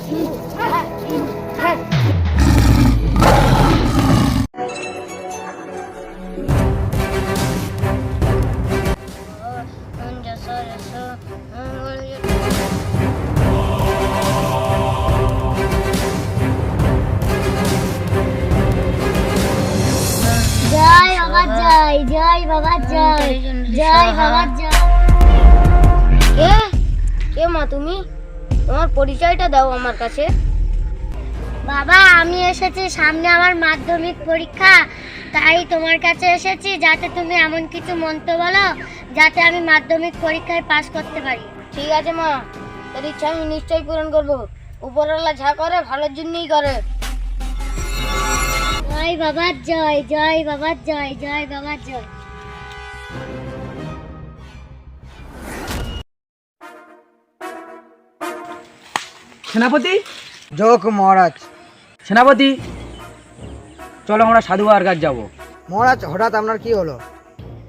জয় বাবা জয়, জয় বাবা জয়, জয় বাবা জয়। কে কে মা তুমি? তোমার পরিচয়টা দাও আমার কাছে। বাবা আমি এসেছি, সামনে আমার মাধ্যমিক পরীক্ষা, তাই তোমার কাছে এসেছি যাতে তুমি এমন কিছু মন্ত্র বলো যাতে আমি মাধ্যমিক পরীক্ষায় পাশ করতে পারি। ঠিক আছে মা, তোর ইচ্ছা আমি নিশ্চয়ই পূরণ করবো। উপরওয়ালা যা করে ভালোর জন্যই করে। জয় বাবা জয়, জয় বাবা জয়, জয় বাবা জয়। সেনাপতি, যোগ মহারাজ। সেনাপতি, চলো আমরা সাধু বাবার কাছে যাবো। মহারাজ হঠাৎ আপনার কি হলো?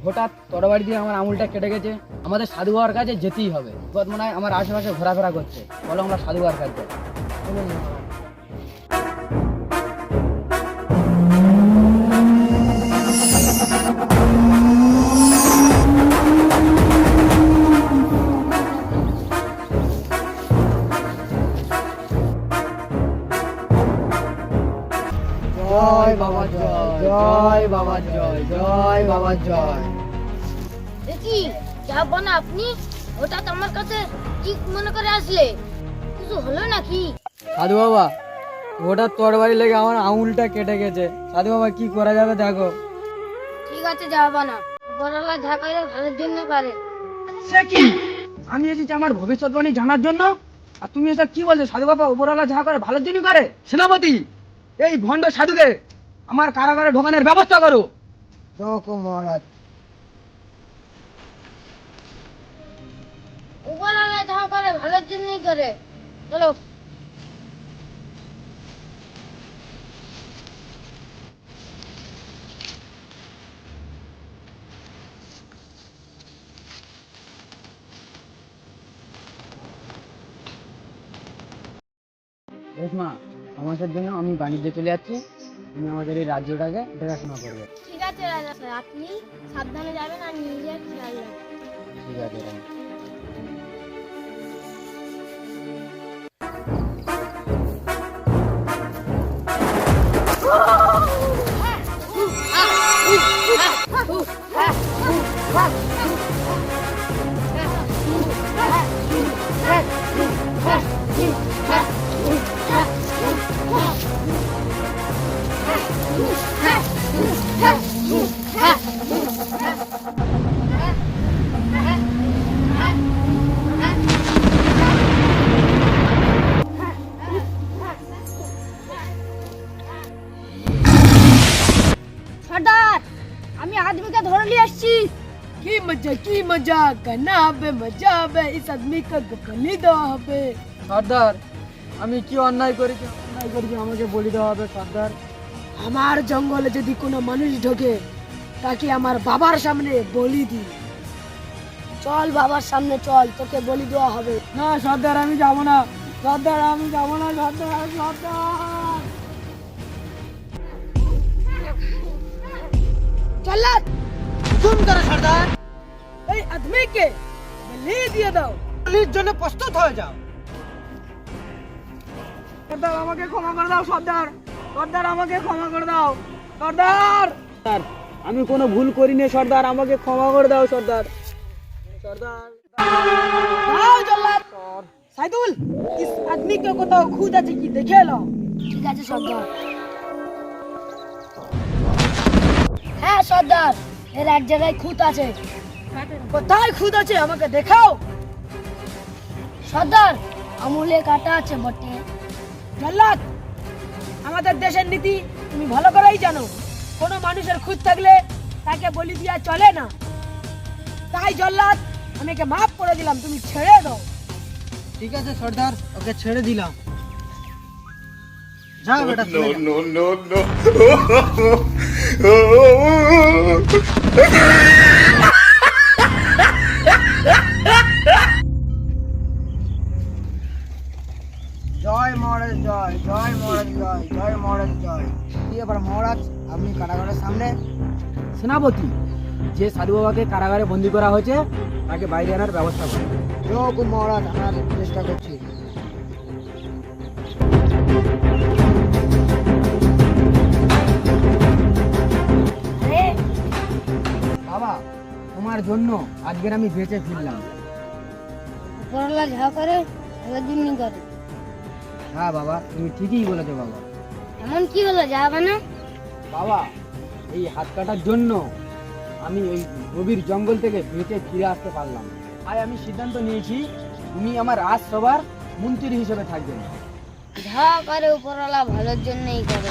হঠাৎ তরবারি দিয়ে আমার আঙুলটা কেটে গেছে, আমাদের সাধু বাবার কাছে যেতেই হবে। বিপদ মনে হয় আমার আশেপাশে ঘোরাফেরা করছে, চলো আমরা সাধু বাবার কাছে যাই। চলুন মহারাজ। জয় বাবা জয়, জয় বাবা জয়, জয় বাবা জয়। দেখি যাবো না আপনি? হঠাৎ আমার কাছে কি মনে করে আসলে? কিছু হলো নাকি? সাধু বাবা, হঠাৎ তরবারি লেগে আমার আঙুলটা কেটে গেছে। সাধু বাবা কি করা যাবে দেখো। ঠিক আছে যাবো না, উপরওয়ালা যা করে ভালোর জন্য করে। সে কি? আমি এসেছি আমার ভবিষ্যৎবাণী জানার জন্য, আর তুমি এটা কি বলছো? সাধু বাবা উপরওয়ালা যা করে ভালোর জন্য করে। সেনাপতি, এই ভণ্ড সাধুকে আমার কারাগারে ঢোকানোর ব্যবস্থা করো। যোগ মহারাজ। উপরওয়ালা যা করে ভালোর জন্যই করে। চলো। রেশমা, সমাজের জন্য আমি বাণিজ্যে চলে যাচ্ছি, তুমি আমাদের এই রাজ্যটাকে দেখাশোনা করবে। ঠিক আছে রাজা স্যার, আপনি সাবধানে যাবেন আর নিজের খেয়াল রাখবেন। ঠিক আছে রানী। সর্দার, আমি আদমিকে ধরে নিয়ে আসছি। কি মজা করনা হবে, মজা হবে, ইস আদমি কা বলি দেওয়া হবে। সর্দার, আমি কি অন্যায় করেছি আমাকে বলি দেওয়া হবে সর্দার। আমার জঙ্গলে যদি কোনো মানুষ ঢোকে তাকে আমার বাবার সামনে বলি দি। চল বাবার সামনে চল, তোকে বলি দেওয়া হবে। না সর্দার, আমি যাব না সর্দার, আমি যাব না সর্দার, সর্দার। চল্লাদ, হুকুম করো সর্দার। এই আদমিকে বলি দিয়ে দাও। বলির জন্য প্রস্তুত হয়ে যাও। সর্দার আমাকে ক্ষমা করে দাও সর্দার, সর্দার আমাকে ক্ষমা করে দাও সর্দার। আমি কোনো ভুল করিনি সর্দার, আমাকে ক্ষমা করে দাও সর্দার, সর্দার। দাও চল্লাদ। সাইদুল, ইস আদমিকে কোথাও খুঁজ আছে কি দেখে এলো। ঠিক আছে সর্দার। হ্যাঁ সর্দার, এর এক জায়গায় খুঁত আছে। কোথায় খুঁজ আছে আমাকে দেখাও। সর্দার, আমুলে কাটা আছে বটে। জল্লাদ, আমাদের দেশের নীতি তুমি ভালো করেই জানো, কোনো মানুষের খুঁজ থাকলে তাকে বলি দিয়া চলে না। তাই জল্লাদ, আমি একে মাফ করে দিলাম, তুমি ছেড়ে দাও। ঠিক আছে সর্দার, ওকে ছেড়ে দিলাম। যাও বেটা, চলে যাও। জয় মহারাজ জয়, জয় মহারাজ জয়, জয় মহারাজ জয়। কি এবার মহারাজ, আপনি কারাগারের সামনে? সেনাপতি, যে সাধু বাবাকে কারাগারে বন্দি করা হয়েছে তাকে বাইরে আনার ব্যবস্থা করুন। যোগ মহারাজ, আমরা চেষ্টা করছি। আরে বাবা, তোমার জন্য আজকের আমি বেঁচে ফিরলাম। উপরওয়ালা যা করে এবার দিনই করে। হ্যাঁ বাবা, তুমি ঠিকই বলেছো বাবা। এমন কি হলো যাবে না? বাবা, এই হাত কাটার জন্য আমি এই গভীর জঙ্গল থেকে বেঁচে ফিরে আসতে পারলাম। তাই আমি সিদ্ধান্ত নিয়েছি, তুমি আমার রাজসভার মন্ত্রী হিসেবে থাকবেন। যা করে উপরওয়ালা ভালোর জন্যই করে।